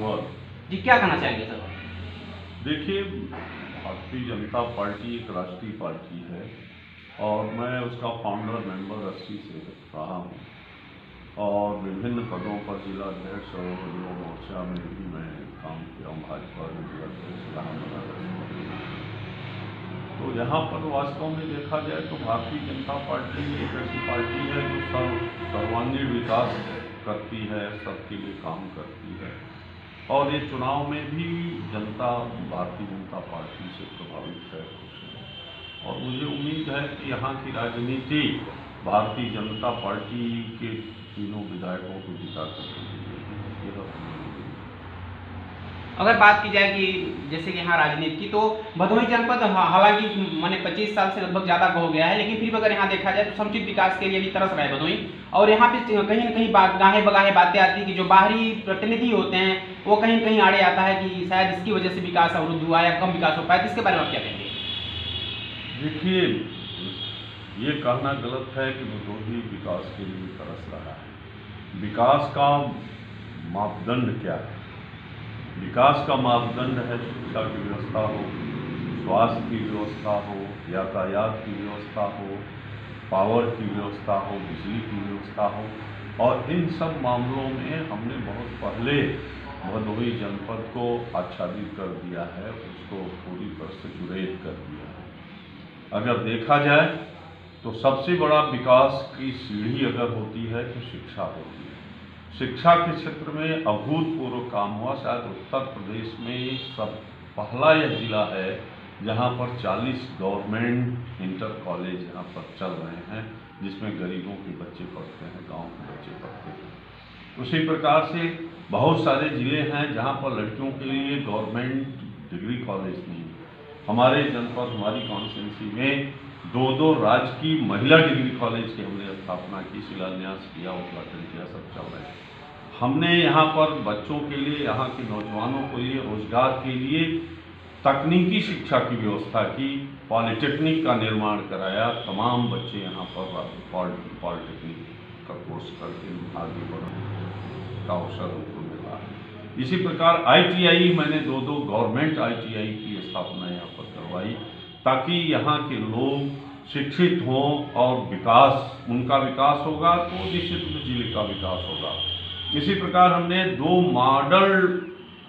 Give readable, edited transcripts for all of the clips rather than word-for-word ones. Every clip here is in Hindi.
धन्यवाद। जी, क्या कहना चाहेंगे सर? देखिए, भारतीय जनता पार्टी एक राष्ट्रीय पार्टी है और मैं उसका फाउंडर मेंबर 80 से रहा हूँ और विभिन्न पदों पर जिला अध्यक्ष और युवा मोर्चा में भी मैं काम किया हूँ। भाजपा में जिला अध्यक्ष रहा हूँ। तो यहाँ पर वास्तव में देखा जाए तो भारतीय जनता पार्टी एक ऐसी पार्टी है जो सर्वांगीण विकास करती है, सबके लिए काम करती है और ये चुनाव में भी जनता भारतीय जनता पार्टी से प्रभावित है, खुश है और मुझे उम्मीद है कि यहाँ की राजनीति भारतीय जनता पार्टी के तीनों विधायकों को जिता सकेगी। अगर बात की जाए कि जैसे कि यहाँ राजनीति की, तो भदोही जनपद हालांकि माने 25 साल से लगभग ज़्यादा हो गया है, लेकिन फिर भी अगर यहाँ देखा जाए तो समुचित विकास के लिए भी तरस रहा है भदोही। और यहाँ पे कहीं न कहीं गाहे बगाहे बातें आती है कि जो बाहरी प्रतिनिधि होते हैं वो कहीं न कहीं आड़े आता है कि शायद इसकी वजह से विकास अवरुद्ध हुआ या कम विकास हो पाया। तो इसके बारे में आप क्या कहेंगे? देखिए, ये कहना गलत है कि भदोही विकास के लिए तरस रहा है। विकास का मापदंड क्या है? विकास का मापदंड है शिक्षा की व्यवस्था हो, स्वास्थ्य की व्यवस्था हो, यातायात की व्यवस्था हो, पावर की व्यवस्था हो, बिजली की व्यवस्था हो और इन सब मामलों में हमने बहुत पहले भदोही जनपद को आच्छादित कर दिया है, उसको पूरी तरह से जुरेद कर दिया है। अगर देखा जाए तो सबसे बड़ा विकास की सीढ़ी अगर होती है तो शिक्षा होती है। शिक्षा के क्षेत्र में अभूतपूर्व काम हुआ। शायद उत्तर प्रदेश में सब पहला यह जिला है जहां पर 40 गवर्नमेंट इंटर कॉलेज यहाँ पर चल रहे हैं, जिसमें गरीबों के बच्चे पढ़ते हैं, गांव के बच्चे पढ़ते हैं। उसी प्रकार से बहुत सारे जिले हैं जहां पर लड़कियों के लिए गवर्नमेंट डिग्री कॉलेज नहीं। हमारे जनपद, हमारी कॉन्स्टिट्यूंसी में 2 राजकीय महिला डिग्री कॉलेज की हमने स्थापना की, शिलान्यास किया, उद्घाटन किया, सब चल रहे हैं। हमने यहाँ पर बच्चों के लिए, यहाँ के नौजवानों के लिए रोजगार के लिए तकनीकी शिक्षा की व्यवस्था की, पॉलिटेक्निक का निर्माण कराया। तमाम बच्चे यहाँ पर पॉलिटेक्निक का कोर्स करके आगे बढ़ने का अवसर उनको मिला। इसी प्रकार ITI, मैंने 2 गवर्नमेंट ITI की स्थापना यहाँ पर करवाई ताकि यहाँ के लोग शिक्षित हों और विकास, उनका विकास होगा तो निश्चित रूप से जिले का विकास होगा। इसी प्रकार हमने 2 मॉडल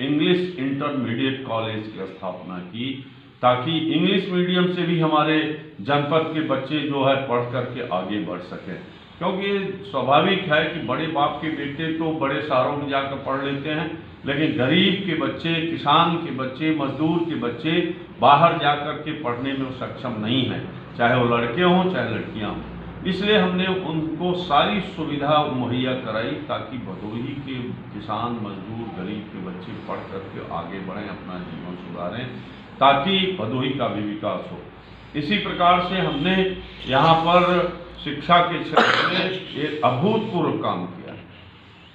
इंग्लिश इंटरमीडिएट कॉलेज की स्थापना की ताकि इंग्लिश मीडियम से भी हमारे जनपद के बच्चे जो है पढ़ करके आगे बढ़ सकें। क्योंकि स्वाभाविक है कि बड़े बाप के बेटे तो बड़े शहरों में जाकर पढ़ लेते हैं, लेकिन गरीब के बच्चे, किसान के बच्चे, मजदूर के बच्चे बाहर जाकर के पढ़ने में सक्षम नहीं हैं, चाहे वो लड़के हों चाहे लड़कियां हों। इसलिए हमने उनको सारी सुविधा मुहैया कराई ताकि भदोही के किसान, मजदूर, गरीब के बच्चे पढ़ करके आगे बढ़ें, अपना जीवन सुधारें, ताकि भदोही का भी विकास हो। इसी प्रकार से हमने यहाँ पर शिक्षा के क्षेत्र में एक अभूतपूर्व काम किया।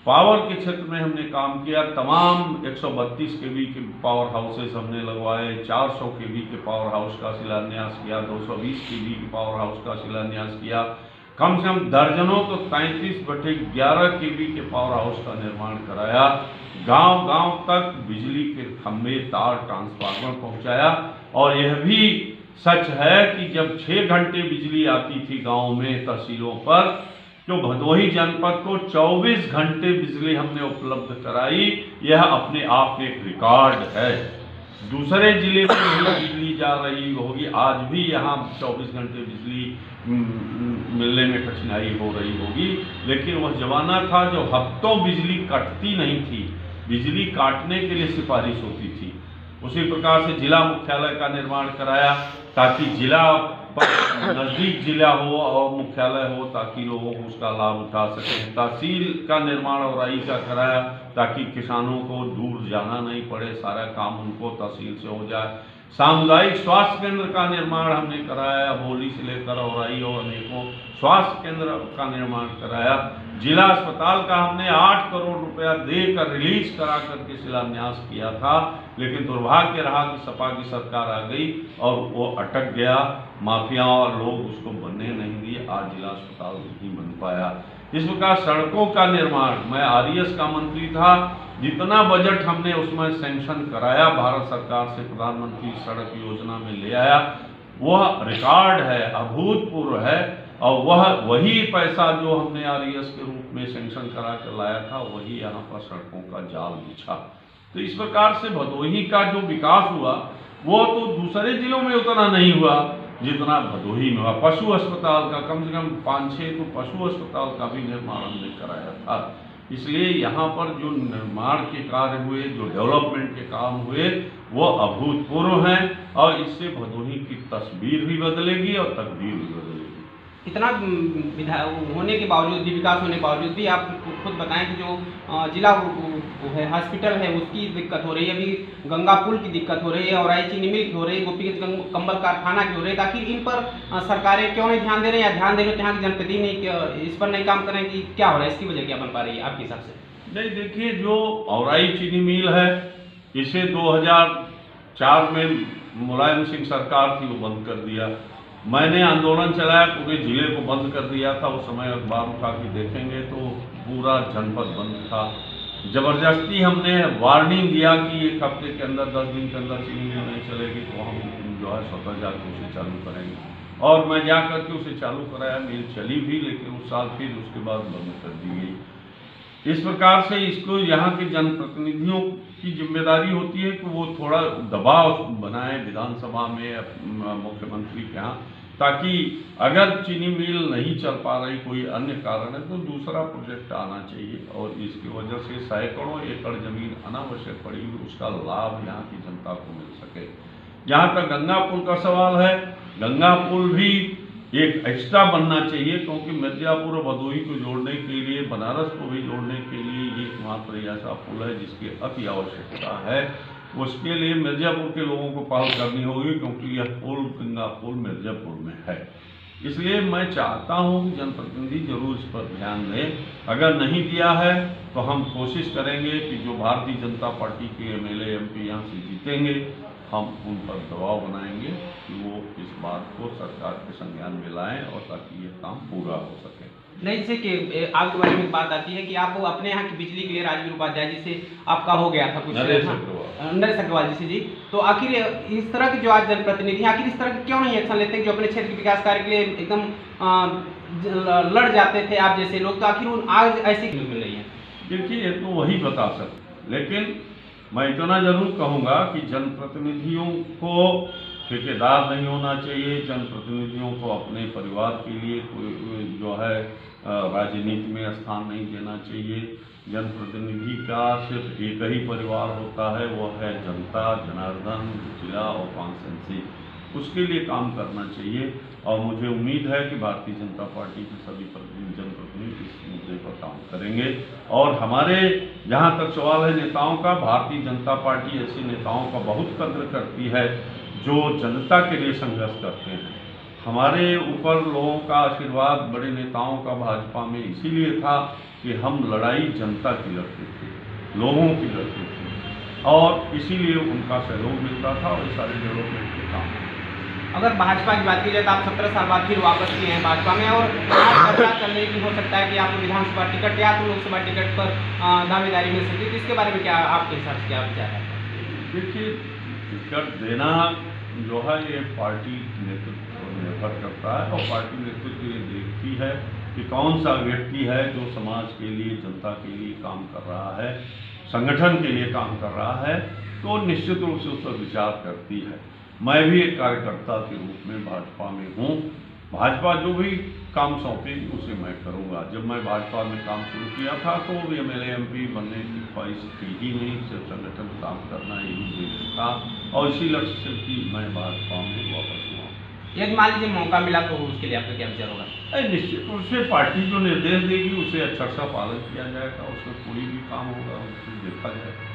पावर के क्षेत्र में हमने काम किया। तमाम 132 kV के पावर हाउसेस हमने लगवाए, 400 kV के पावर हाउस का शिलान्यास किया, 220 kV के पावर हाउस का शिलान्यास किया। कम से कम दर्जनों तो 33/11 kV के पावर हाउस का निर्माण कराया। गांव-गांव तक बिजली के खंभे, तार, ट्रांसफार्मर पहुंचाया। और यह भी सच है कि जब 6 घंटे बिजली आती थी गाँव में, तहसीलों पर, तो भदोही जनपद को 24 घंटे बिजली हमने उपलब्ध कराई। यह अपने आप में एक रिकॉर्ड है। दूसरे जिले में नहीं बिजली जा रही होगी, आज भी यहाँ 24 घंटे बिजली मिलने में कठिनाई हो रही होगी, लेकिन वह जमाना था जो हफ्तों बिजली कटती नहीं थी, बिजली काटने के लिए सिफारिश होती थी। उसी प्रकार से जिला मुख्यालय का निर्माण कराया ताकि जिला नजदीक जिला हो और मुख्यालय हो ताकि लोगों को उसका लाभ उठा सकें। तहसील का निर्माण और का कराया ताकि किसानों को दूर जाना नहीं पड़े, सारा काम उनको तहसील से हो जाए। सामुदायिक स्वास्थ्य केंद्र का निर्माण हमने कराया, होली से लेकर औराई और अनेकों स्वास्थ्य केंद्र का निर्माण कराया। जिला अस्पताल का हमने 8 करोड़ रुपया देकर रिलीज करा करके शिलान्यास किया था, लेकिन दुर्भाग्य रहा कि सपा की सरकार आ गई और वो अटक गया। माफिया और लोग उसको बनने नहीं दिए, आज जिला अस्पताल नहीं बन पाया। इस प्रकार सड़कों का निर्माण, मैं RES का मंत्री था, जितना बजट हमने उसमें सेंक्शन कराया भारत सरकार से, प्रधानमंत्री सड़क योजना में ले आया, वह रिकॉर्ड है, अभूतपूर्व है। और वही पैसा जो हमने आरईएस के रूप में सेंक्शन करा कर लाया था, वही यहाँ पर सड़कों का जाल बिछा। तो इस प्रकार से भदोही का जो विकास हुआ वो तो दूसरे जिलों में उतना नहीं हुआ जितना भदोही में हुआ। पशु अस्पताल का कम से कम 5-6 तो पशु अस्पताल का भी निर्माण हमने कराया था। इसलिए यहाँ पर जो निर्माण के कार्य हुए, जो डेवलपमेंट के काम हुए, वो अभूतपूर्व हैं और इससे भदोही की तस्वीर भी बदलेगी और तकदीर भी बदलेगी। इतना होने के बावजूद भी, विकास होने के बावजूद भी, आप खुद बताएं कि जो जिला हॉस्पिटल है उसकी दिक्कत हो रही है, अभी गंगा पुल की दिक्कत हो रही है, और चीनी मिल की हो रही है, गोपीगंज कंबल कारखाना की हो रही है। आखिर इन पर सरकारें क्यों नहीं ध्यान दे रही हैं, या ध्यान दे रहे तो यहाँ की जनप्रतिनिधि इस पर नहीं काम करें, कि क्या हो रहा है, इसकी वजह क्या बन पा रही है आपके हिसाब से? नहीं, देखिए, जो औराई चीनी मिल है इसे 2004 में मुलायम सिंह सरकार थी, वो बंद कर दिया। मैंने आंदोलन चलाया, पूरे जिले को बंद कर दिया था। उस समय अखबार उठा के देखेंगे तो पूरा जनपद बंद था। जबरदस्ती हमने वार्निंग दिया कि 1 हफ्ते के अंदर, 10 दिन के अंदर चीनी मिल नहीं चलेगी तो हम जो है स्वतः जाकर उसे चालू करेंगे, और मैं जा करके उसे चालू कराया। मिल चली भी, लेकिन उस साल फिर उसके बाद बंद कर दी गई। इस प्रकार से इसको यहाँ के जनप्रतिनिधियों की जिम्मेदारी होती है कि वो थोड़ा दबाव बनाए विधानसभा में, मुख्यमंत्री के यहाँ, ताकि अगर चीनी मिल नहीं चल पा रही, कोई अन्य कारण है, तो दूसरा प्रोजेक्ट आना चाहिए। और इसकी वजह से सैकड़ों एकड़ जमीन अनावश्यक पड़ी हुई, उसका लाभ यहाँ की जनता को मिल सके। जहाँ तक गंगा पुल का सवाल है, गंगा पुल भी एक एक्स्ट्रा बनना चाहिए, क्योंकि मिर्जापुर और भदोही को जोड़ने के लिए, बनारस को भी जोड़ने के लिए एकमात्र ऐसा पुल है जिसकी अति आवश्यकता है। उसके लिए मिर्जापुर के लोगों को पहल करनी होगी, क्योंकि यह पुल, गंगा पुल मिर्जापुर में है। इसलिए मैं चाहता हूं कि जनप्रतिनिधि जरूर इस पर ध्यान दें। अगर नहीं दिया है तो हम कोशिश करेंगे कि जो भारतीय जनता पार्टी के एमएलए एमपी यहाँ से जीतेंगे, हम उन पर दबाव बनाएंगे कि वो इस बात को सरकार के संज्ञान में लाएं, और ताकि ये काम पूरा हो सके। नहीं, जैसे कि आपके बारे में बात आती है कि आप अपने यहाँ की बिजली के लिए राजवीर उपाध्याय जी से आपका हो गया था कुछ, नरेश अग्रवाल जी से जी, तो आखिर इस तरह के जो आज जनप्रतिनिधि आखिर इस तरह के क्यों नहीं एक्शन लेते, जो अपने क्षेत्र के विकास कार्य के लिए एकदम लड़ जाते थे आप जैसे लोग, तो आखिर आज ऐसी क्यों मिल रही है? देखिए, ये तो वही बता सकते, लेकिन मैं इतना जरूर कहूँगा कि जनप्रतिनिधियों को ठेकेदार नहीं होना चाहिए। जनप्रतिनिधियों को अपने परिवार के लिए कोई जो है राजनीति में स्थान नहीं देना चाहिए। जनप्रतिनिधि का सिर्फ एक ही परिवार होता है, वो है जनता, जनार्दन, जिला और कॉन्स्टिट्यूंसी। उसके लिए काम करना चाहिए, और मुझे उम्मीद है कि भारतीय जनता पार्टी के सभी जनप्रतिनिधि इस मुद्दे पर काम करेंगे। और हमारे जहाँ तक सवाल है नेताओं का, भारतीय जनता पार्टी ऐसे नेताओं का बहुत कद्र करती है जो जनता के लिए संघर्ष करते हैं। हमारे ऊपर लोगों का आशीर्वाद, बड़े नेताओं का भाजपा में इसीलिए था कि हम लड़ाई जनता की लड़ते थे, लोगों की लड़ते थे, और इसीलिए उनका सहयोग मिलता था और सारे डेवलपमेंट के काम। अगर भाजपा की बात की जाए तो आप 17 साल बाद फिर वापस किए हैं भाजपा में, और आज चर्चा चल रही हो सकता है कि आपको विधानसभा टिकट या तो लोकसभा टिकट पर दावेदारी मिल सकती है, इसके बारे में क्या आपके हिसाब से क्या विचार है? देखिए, टिकट देना जो है ये पार्टी नेतृत्व पर निर्भर करता है, और पार्टी नेतृत्व ये देखती है कि कौन सा व्यक्ति है जो समाज के लिए, जनता के लिए काम कर रहा है, संगठन के लिए काम कर रहा है, तो निश्चित रूप से उस पर विचार करती है। मैं भी एक कार्यकर्ता के रूप में भाजपा में हूँ। भाजपा जो भी काम सौंपेगी उसे मैं करूँगा। जब मैं भाजपा में काम शुरू किया था तो एमएलए एमपी बनने की ख्वाहिश थी ही नहीं, सिर्फ संगठन काम करना ही उद्देश्य था, और इसी लक्ष्य से कि मैं भाजपा में वापस हुआ। यदि मान लीजिए मौका मिला तो उसके लिए आपका क्या विचार होगा? निश्चित रूप से पार्टी जो निर्देश देगी उसे अच्छा सा पालन किया जाएगा, उसमें कोई भी काम होगा उसे देखा जाएगा।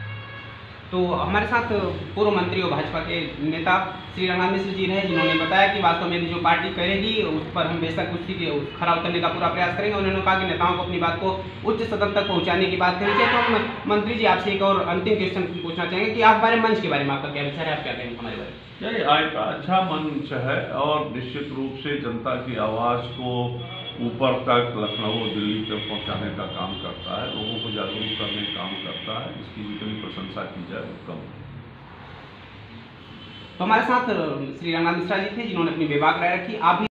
तो हमारे साथ पूर्व मंत्री और भाजपा के नेता श्री रघुनाथ मिश्र जी रहे, जिन्होंने बताया कि वास्तव में जो पार्टी करेगी उस पर हम बेशक उसकी खरा उतरने का पूरा प्रयास करेंगे। उन्होंने कहा कि नेताओं को अपनी बात को उच्च सदन तक पहुंचाने की बात करनी चाहिए। तो हम मंत्री जी आपसे एक और अंतिम क्वेश्चन पूछना चाहेंगे कि आप बारे मंच के बारे में आपका क्या विचार है, आप क्या कहेंगे हमारे बारे में? यही आज का अच्छा मंच है, और निश्चित रूप से जनता की आवाज़ को ऊपर तक लखनऊ दिल्ली तक पहुंचाने का काम करता है, लोगों को जागरूक करने का काम करता है। इसकी जितनी प्रशंसा की जाए वो कम है। तो हमारे साथ श्री रंगनाथ मिश्रा जी थे जिन्होंने अपनी विभाग राय रखी। आप भी